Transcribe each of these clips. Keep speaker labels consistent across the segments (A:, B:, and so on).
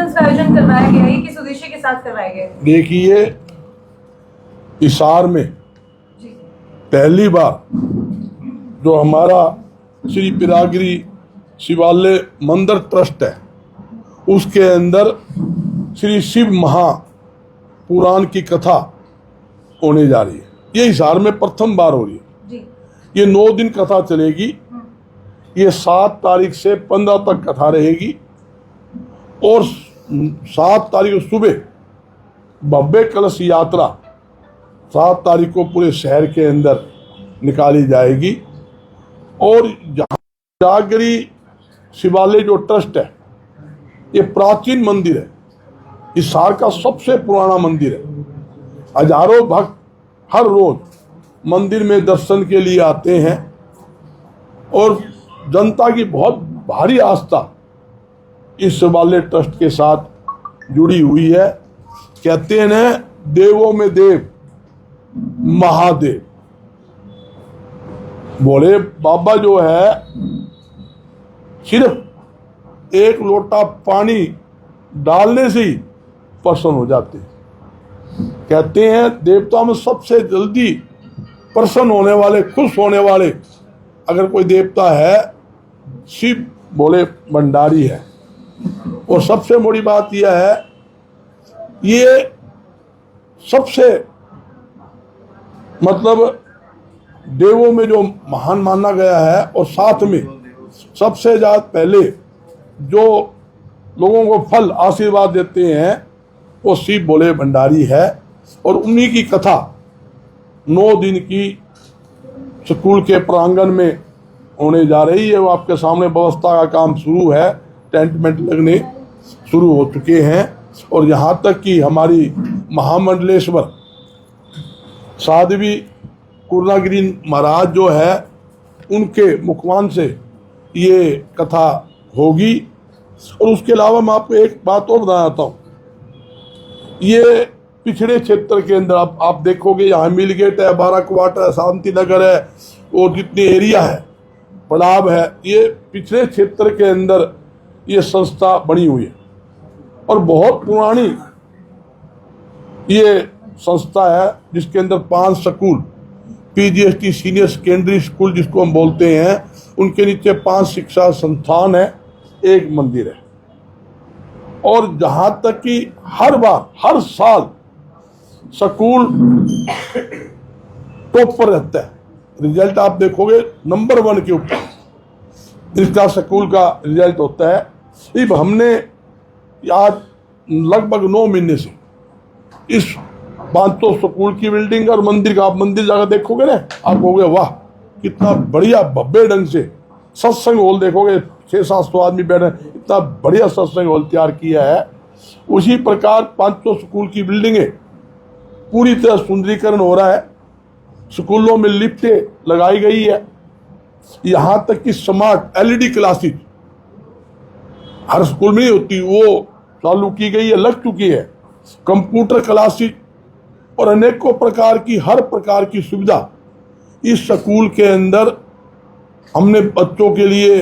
A: Conference का आयोजन करवाया गया है, किस उद्देश्य के साथ करवाया गया है?
B: देखिए, हिसार में पहली बार जो हमारा श्री पिरागिरी शिवालय मंदिर ट्रस्ट है, उसके अंदर श्री शिव महापुराण की कथा होने जा रही है। ये हिसार में प्रथम बार हो रही है
A: जी।
B: ये 9 दिन कथा चलेगी। ये 7 तारीख से 15 तक कथा रहेगी और 7 तारीख को सुबह भव्य कलश यात्रा 7 तारीख को पूरे शहर के अंदर निकाली जाएगी। और जहाँ पिरागिरी शिवालय जो ट्रस्ट है, ये प्राचीन मंदिर है, हिसार का सबसे पुराना मंदिर है। हजारों भक्त हर रोज मंदिर में दर्शन के लिए आते हैं और जनता की बहुत भारी आस्था इस शिवालय ट्रस्ट के साथ जुड़ी हुई है। कहते हैं ना, देवों में देव महादेव। भोले बाबा जो है सिर्फ एक लोटा पानी डालने से ही प्रसन्न हो जाते हैं। कहते हैं देवताओं में सबसे जल्दी प्रसन्न होने वाले, खुश होने वाले अगर कोई देवता है, शिव भोले भंडारी है। और सबसे बड़ी बात यह है, ये सबसे मतलब देवों में जो महान माना गया है और साथ में सबसे ज्यादा पहले जो लोगों को फल आशीर्वाद देते हैं वो शिव भोले भंडारी है। और उन्हीं की कथा 9 दिन की स्कूल के प्रांगण में होने जा रही है। वो आपके सामने व्यवस्था का काम शुरू है, टेंट मेंट लगने शुरू हो चुके हैं। और यहाँ तक कि हमारी महामंडलेश्वर साध्वी पूर्णागिरी महाराज जो है, उनके मुखवान से ये कथा होगी। और उसके अलावा मैं आपको एक बात और बताना चाहता हूँ। ये पिछड़े क्षेत्र के अंदर आप देखोगे, यहाँ मिल गेट है, 12 क्वार्टर है, शांति नगर है, और जितनी एरिया है, पड़ाव है, ये पिछड़े क्षेत्र के अंदर ये संस्था बनी हुई है और बहुत पुरानी ये संस्था है, जिसके अंदर 5 school, PGST senior secondary school जिसको हम बोलते हैं, उनके नीचे 5 शिक्षा संस्थान है, 1 मंदिर है। और जहाँ तक कि हर बार हर साल स्कूल टॉप पर रहता है। रिजल्ट आप देखोगे नंबर 1 के ऊपर इसका स्कूल का रिजल्ट होता है। अब हमने आज लगभग 9 महीने से इस 500 स्कूल की बिल्डिंग और मंदिर का, आप मंदिर जाकर देखोगे ना, आप कहोगे वाह कितना बढ़िया भव्य ढंग से सत्संग हॉल देखोगे, 600-700 आदमी बैठे, इतना बढ़िया सत्संग हॉल तैयार किया है। उसी प्रकार 500 स्कूल की बिल्डिंगें पूरी तरह सुंदरीकरण हो रहा है। स्कूलों में लिफ्टें लगाई गई है। यहाँ तक कि स्मार्ट LED क्लासेस हर स्कूल में नहीं होती, वो चालू की गई है, लग चुकी है। कंप्यूटर क्लासेस और अनेकों प्रकार की, हर प्रकार की सुविधा इस स्कूल के अंदर हमने बच्चों के लिए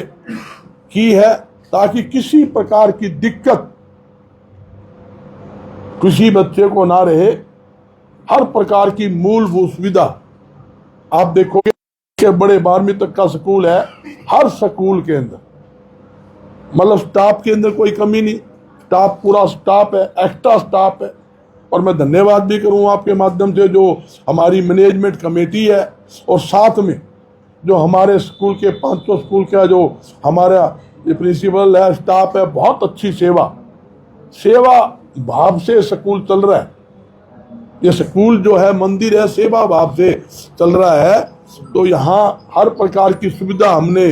B: की है, ताकि किसी प्रकार की दिक्कत किसी बच्चे को ना रहे। हर प्रकार की मूलभूत सुविधा आप देखोगे कि बड़े 12वीं तक का स्कूल है, हर स्कूल के अंदर मतलब स्टाफ के अंदर कोई कमी नहीं, स्टाफ पूरा स्टाफ है, एक्स्ट्रा स्टाफ है। और मैं धन्यवाद भी करूँ आपके माध्यम से जो हमारी मैनेजमेंट कमेटी है और साथ में जो हमारे स्कूल के 500 स्कूल का जो हमारा ये प्रिंसिपल है, स्टाफ है, बहुत अच्छी सेवा भाव से स्कूल चल रहा है। ये स्कूल जो है, मंदिर है, सेवा भाव से चल रहा है। तो यहाँ हर प्रकार की सुविधा हमने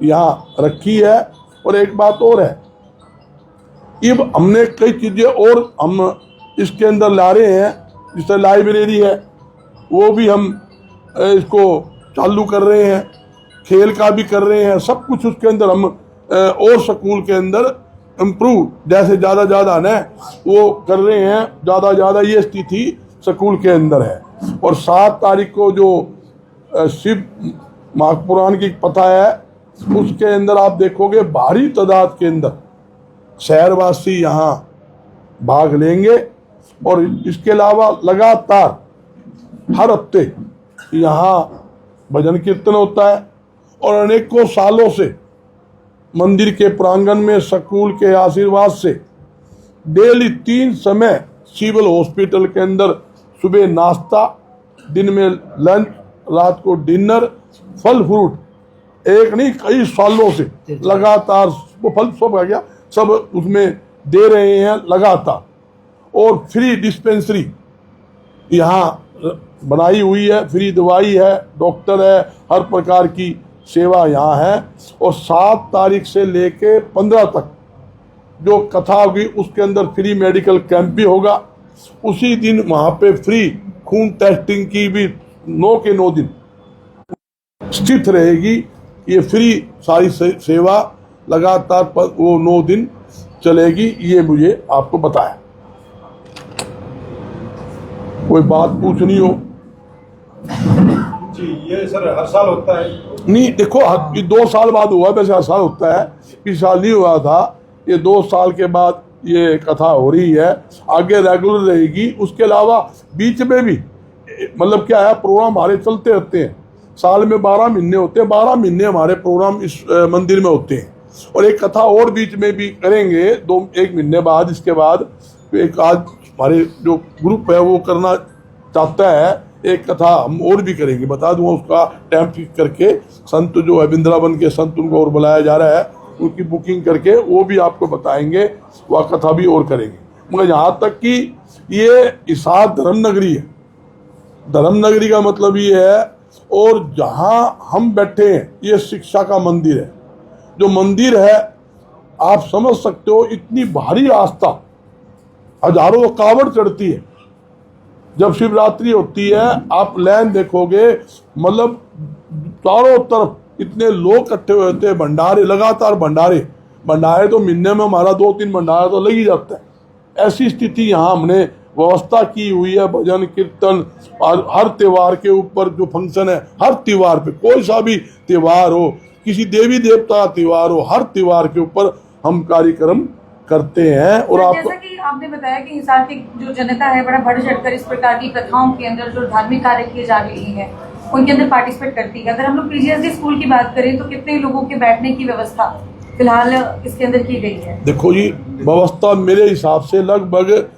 B: यहाँ रखी है। और एक बात और है, अब हमने कई चीज़ें और हम इसके अंदर ला रहे हैं, जैसे लाइब्रेरी है, वो भी हम इसको चालू कर रहे हैं, खेल का भी कर रहे हैं, सब कुछ उसके अंदर हम और स्कूल के अंदर इम्प्रूव जैसे ज़्यादा ना वो कर रहे हैं। ज़्यादा ये स्थिति स्कूल के अंदर है। और 7 तारीख को जो शिव महापुराण की कथा है, उसके अंदर आप देखोगे भारी तादाद के अंदर शहरवासी यहाँ भाग लेंगे। और इसके अलावा लगातार हर हफ्ते यहाँ भजन कीर्तन होता है और अनेकों सालों से मंदिर के प्रांगण में स्कूल के आशीर्वाद से डेली 3 समय सिविल हॉस्पिटल के अंदर सुबह नाश्ता, दिन में लंच, रात को डिनर, फल फ्रूट एक नहीं कई सालों से लगातार वो फल सब आ गया सब उसमें दे रहे हैं लगातार। और फ्री डिस्पेंसरी यहाँ बनाई हुई है, फ्री दवाई है, डॉक्टर है, हर प्रकार की सेवा यहाँ है। और 7 तारीख से लेके 15 तक जो कथा होगी उसके अंदर फ्री मेडिकल कैंप भी होगा। उसी दिन वहाँ पे फ्री खून टेस्टिंग की भी 9 के 9 दिन स्थित रहेगी। ये फ्री सारी सेवा लगातार वो 9 दिन चलेगी, ये मुझे आपको बताया। कोई बात पूछनी हो?
C: जी, ये सर हर साल होता है?
B: नहीं, देखो 2 साल बाद हुआ, वैसे हर साल होता है, इस साल नहीं हुआ था। ये 2 साल के बाद ये कथा हो रही है, आगे रेगुलर रहेगी। उसके अलावा बीच में भी मतलब क्या है, प्रोग्राम हमारे चलते रहते हैं। साल में 12 महीने होते हैं, 12 महीने हमारे प्रोग्राम इस मंदिर में होते हैं। और एक कथा और बीच में भी करेंगे 1 महीने बाद। इसके बाद एक आज हमारे जो ग्रुप है वो करना चाहता है, एक कथा हम और भी करेंगे, बता दूंगा उसका टाइम फिक्स करके। संत जो है वृंदावन के संत, उनको और बुलाया जा रहा है, उनकी बुकिंग करके वो भी आपको बताएंगे, वह कथा भी और करेंगे। मगर यहाँ तक कि ये हिसार धर्म नगरी है। धर्म नगरी का मतलब ये है, और जहाँ हम बैठे हैं ये शिक्षा का मंदिर है। जो मंदिर है आप समझ सकते हो, इतनी भारी आस्था, हजारों कावड़ चढ़ती है। जब शिवरात्रि होती है आप लाइन देखोगे, मतलब चारों तरफ इतने लोग इकट्ठे हुए होते हैं, भंडारे लगातार, भंडारे तो महीने में हमारा 2-3 भंडारा तो लग ही जाता है। ऐसी स्थिति यहाँ हमने व्यवस्था की हुई है। भजन कीर्तन और हर त्योहार के ऊपर जो फंक्शन है, हर त्योहार पे, कोई सा भी त्योहार हो, किसी देवी देवता का त्योहार हो, हर त्योहार के ऊपर हम कार्यक्रम करते हैं। और आप
A: जैसा कि आपने बताया कि हिसार की जो जनता है बड़ा बढ़ चढ़कर इस प्रकार की प्रथाओं के अंदर जो धार्मिक कार्य किए जा रही है उनके अंदर पार्टिसिपेट करती है। अगर हम लोग पीजीएसडी स्कूल की बात करें तो कितने लोगों के बैठने की व्यवस्था फिलहाल इसके अंदर की गई है? देखो
B: जी, व्यवस्था मेरे हिसाब से लगभग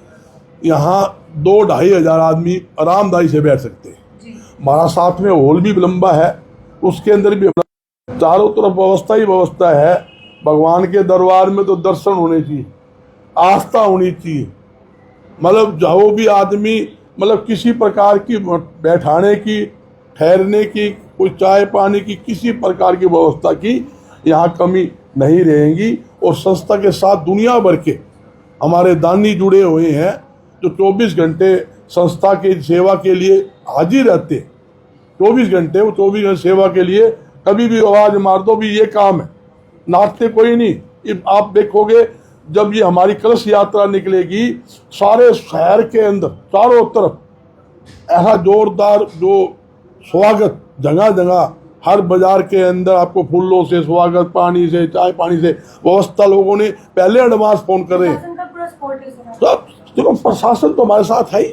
B: यहाँ 2-2.5 हजार आदमी आरामदायी से बैठ सकते हैं। हमारा साथ में हॉल भी लंबा है, उसके अंदर भी चारों तरफ व्यवस्था ही व्यवस्था है। भगवान के दरबार में तो दर्शन होने चाहिए, आस्था होनी चाहिए। मतलब जो भी आदमी मतलब किसी प्रकार की बैठाने की, ठहरने की, कोई चाय पानी की, किसी प्रकार की व्यवस्था की यहाँ कमी नहीं रहेगी। और संस्था के साथ दुनिया भर के हमारे दानी जुड़े हुए हैं जो 24 घंटे संस्था की सेवा के लिए हाजिर रहते हैं। 24 घंटे, वो 24 घंटे सेवा के लिए कभी भी आवाज मार दो भी ये काम है, नाचते कोई नहीं। आप देखोगे जब ये हमारी कलश यात्रा निकलेगी, सारे शहर के अंदर चारों तरफ ऐसा जोरदार जो स्वागत, जगह जगह हर बाजार के अंदर आपको फूलों से स्वागत, पानी से, चाय पानी से व्यवस्था लोगों ने पहले एडवांस फोन कर रहे हैं। सब देखो, प्रशासन तो हमारे साथ है ही।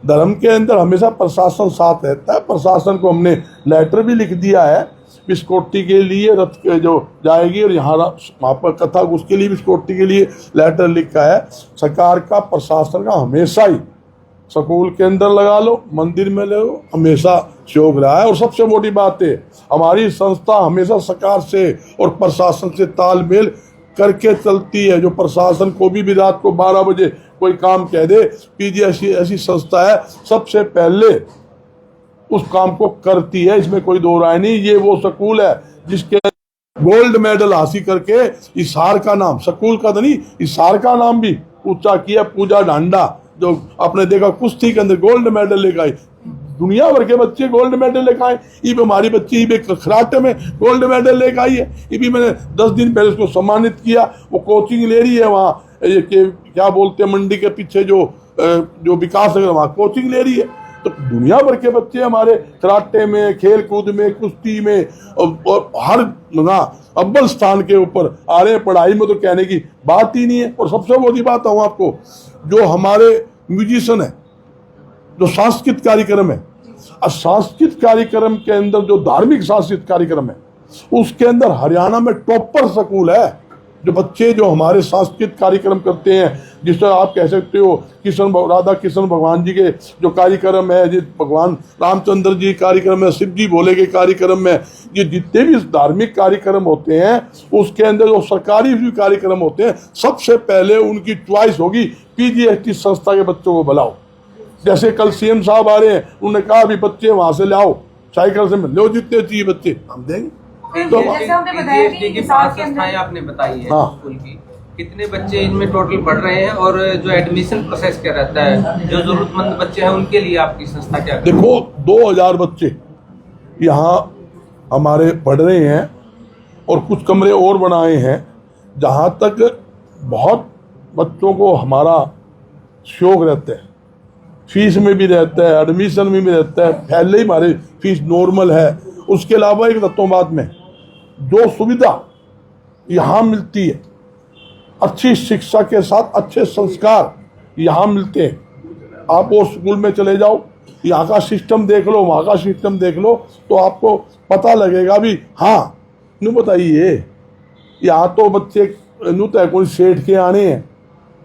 B: धर्म के अंदर हमेशा प्रशासन साथ रहता है। प्रशासन को हमने लेटर भी लिख दिया है, बिस्कोटी के लिए रथ जो जाएगी और यहाँ वहाँ पर कथा, उसके लिए बिस्कोटी के लिए लेटर लिखा है। सरकार का, प्रशासन का हमेशा ही स्कूल के अंदर लगा लो, मंदिर में ले लो, हमेशा सहयोग रहा है। और सबसे मोटी बात है, हमारी संस्था हमेशा सरकार से और प्रशासन से तालमेल करके चलती है। जो प्रशासन को भी रात को 12 बजे कोई काम कह दे, पीजीएसडी ऐसी संस्था है सबसे पहले उस काम को करती है, इसमें कोई दो राय नहीं। ये वो स्कूल है जिसके गोल्ड मेडल हासिल करके हिसार का नाम, स्कूल का तो नहीं, हिसार का नाम भी ऊंचा किया। पूजा ढांडा जो आपने देखा कुश्ती के अंदर गोल्ड मेडल लेकर आई, दुनिया भर के बच्चे गोल्ड मेडल लेकर आए। ये भी हमारी बच्ची ये भी कराटे में गोल्ड मेडल लेकर आई है। ये भी मैंने 10 दिन पहले उसको सम्मानित किया। वो कोचिंग ले रही है वहाँ, ये क्या बोलते हैं, मंडी के पीछे जो विकास नगर, वहाँ कोचिंग ले रही है। तो दुनिया भर के बच्चे हमारे कराटे में, खेल कूद में, कुश्ती में और हर अव्वल स्थान के ऊपर आ रहे हैं। पढ़ाई में तो कहने की बात ही नहीं है। और सबसे बड़ी बात हूँ आपको, जो हमारे म्यूजिशियन है, जो सांस्कृतिक कार्यक्रम है, सांस्कृतिक कार्यक्रम के अंदर जो धार्मिक सांस्कृतिक कार्यक्रम है, उसके अंदर हरियाणा में टॉपर स्कूल है। जो बच्चे जो हमारे सांस्कृतिक कार्यक्रम करते हैं, जिस तरह आप कह सकते हो राधा कृष्ण भगवान जी के जो कार्यक्रम है, जिस भगवान रामचंद्र जी कार्यक्रम है, शिव जी भोले के कार्यक्रम में, ये जितने भी धार्मिक कार्यक्रम होते हैं उसके अंदर जो सरकारी भी कार्यक्रम होते हैं, सबसे पहले उनकी चॉइस होगी PGST संस्था के बच्चों को बुलाओ। जैसे कल CM साहब आ रहे हैं, उन्होंने कहा अभी बच्चे वहां से लाओ, साइकिल से लो, जितने चाहिए बच्चे हम देंगे।
A: तो जैसे हमने बताया कि
D: की
A: हिसार
D: 5
A: के अंदर
D: संस्थाएं आपने बताई है
B: हाँ।
D: स्कूल की, कितने बच्चे इनमें टोटल पढ़ रहे हैं और जो एडमिशन प्रोसेस क्या रहता है, जो जरूरतमंद बच्चे हैं उनके लिए आपकी संस्था क्या करती है?
B: देखो 2000 बच्चे यहाँ हमारे पढ़ रहे हैं और कुछ कमरे और बनाए हैं। जहाँ तक बहुत बच्चों को हमारा शौक रहता है, फीस में भी रहता है, एडमिशन में भी रहता है, पहले ही हमारी फीस नॉर्मल है। उसके अलावा एक तत्वबाद में जो सुविधा यहाँ मिलती है, अच्छी शिक्षा के साथ अच्छे संस्कार यहाँ मिलते हैं। आप वो स्कूल में चले जाओ, यहाँ का सिस्टम देख लो, वहाँ का सिस्टम देख लो, तो आपको पता लगेगा भी। हाँ, न्यू बताइए, यहाँ तो बच्चे न्यू तो कोई सेठ के आने हैं,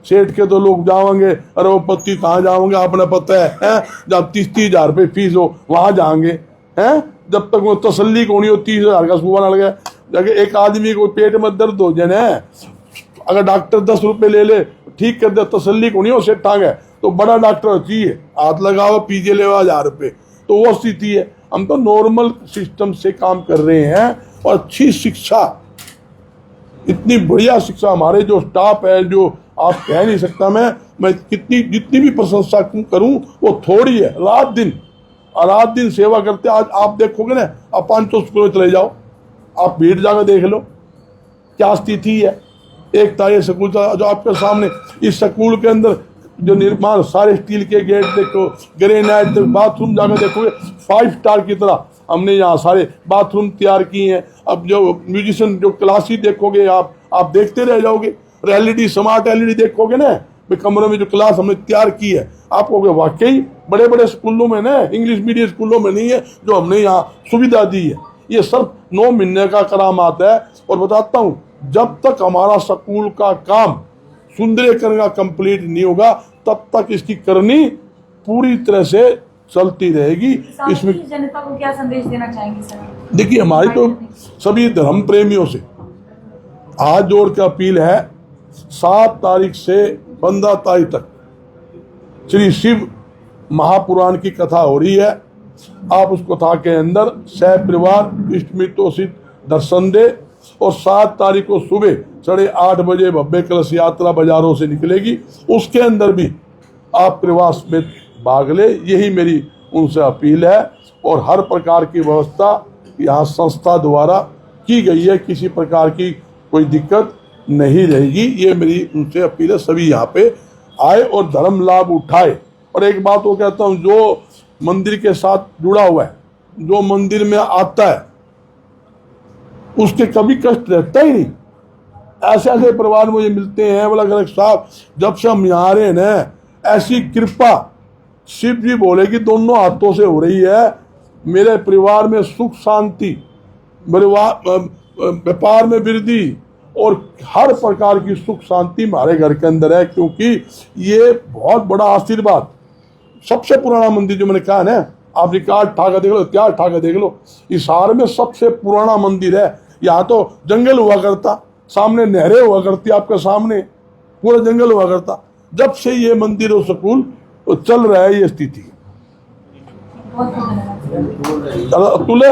B: सेठ के तो लोग जाओगे, अरे वो पति कहाँ जाओगे, आपने पता है जब 30-30 हज़ार रुपये फीस हो वहाँ जाएंगे हैं। जब तक वो तसल्ली को नहीं हो 30 हज़ार का सुबह लग गया। जाके एक आदमी को पेट में दर्द हो जाए, अगर डॉक्टर 10 रुपये ले ले ठीक कर दे, तसल्ली को नहीं हो सेठ आ गए, तो बड़ा डॉक्टर चाहिए, हाथ लगाओ पीछे ले 1000 रुपये, तो वो स्थिति है। हम तो नॉर्मल सिस्टम से काम कर रहे हैं और अच्छी शिक्षा, इतनी बढ़िया शिक्षा, हमारे जो स्टाफ है, जो आप कह नहीं सकता। मैं जितनी भी प्रशंसा करूं वो थोड़ी है। रात दिन सेवा करते। आज आप देखोगे ना, आप 500 स्कूल में चले जाओ, आप भीड़ जाकर देख लो क्या स्थिति है। एक था ये स्कूल जो आपके सामने, इस स्कूल के अंदर जो निर्माण, सारे स्टील के गेट देखो, ग्रेनाइट, बाथरूम जाकर देखोगे 5 स्टार की तरह हमने यहाँ सारे बाथरूम तैयार किए हैं। अब जो म्यूजिशियन जो क्लासेस देखोगे आप देखते रह जाओगे। LED स्मार्ट LED देखोगे ना, कमरे में जो क्लास हमने तैयार की है, आप कहोगे वाकई बड़े बड़े स्कूलों में ना, इंग्लिश मीडियम स्कूलों में नहीं है जो हमने यहाँ सुविधा दी है। ये सिर्फ 9 महीने का करामात है। और बताता हूँ, जब तक हमारा स्कूल का काम सुंदरीकरण का कंप्लीट नहीं होगा, तब तक इसकी करनी पूरी तरह से चलती रहेगी। इसमें
A: जनता को क्या संदेश देना चाहेंगे सर?
B: देखिए, हमारी तो सभी धर्म प्रेमियों से हाथ जोड़ के अपील है, 7 तारीख से 15 तारीख तक श्री शिव महापुराण की कथा हो रही है। आप उस कथा के अंदर सह परिवार इष्टमित्रों से दर्शन दे। और 7 तारीख को सुबह 8:30 बजे भव्य कलश यात्रा बाजारों से निकलेगी, उसके अंदर भी आप प्रवास में भाग ले, यही मेरी उनसे अपील है। और हर प्रकार की व्यवस्था यहाँ संस्था द्वारा की गई है, किसी प्रकार की कोई दिक्कत नहीं रहेगी, ये मेरी उनसे अपील है। सभी यहाँ पे आए और धर्म लाभ उठाए। और एक बात वो कहता हूँ, जो मंदिर के साथ जुड़ा हुआ है, जो मंदिर में आता है, उसके कभी कष्ट रहता ही नहीं। ऐसे परिवार मुझे मिलते हैं, बोला अलग साहब जब से हम यहाँ रहे ना, ऐसी कृपा शिव जी बोले कि दोनों हाथों से हो रही है। मेरे परिवार में सुख शांति, व्यापार में वृद्धि और हर प्रकार की सुख शांति हमारे घर के अंदर है। क्योंकि ये बहुत बड़ा आशीर्वाद, सबसे पुराना मंदिर जो मैंने कहा ना, आप रिकॉर्ड ठाकर देख लो, इतिहास ठाकर देख लो, हिसार में सबसे पुराना मंदिर है। यहाँ तो जंगल हुआ करता, सामने नहरें हुआ करती, आपके सामने पूरा जंगल हुआ करता। जब से ये मंदिर और स्कूल तो चल रहा है, ये स्थिति।
A: बहुत धन्यवाद।
B: तुले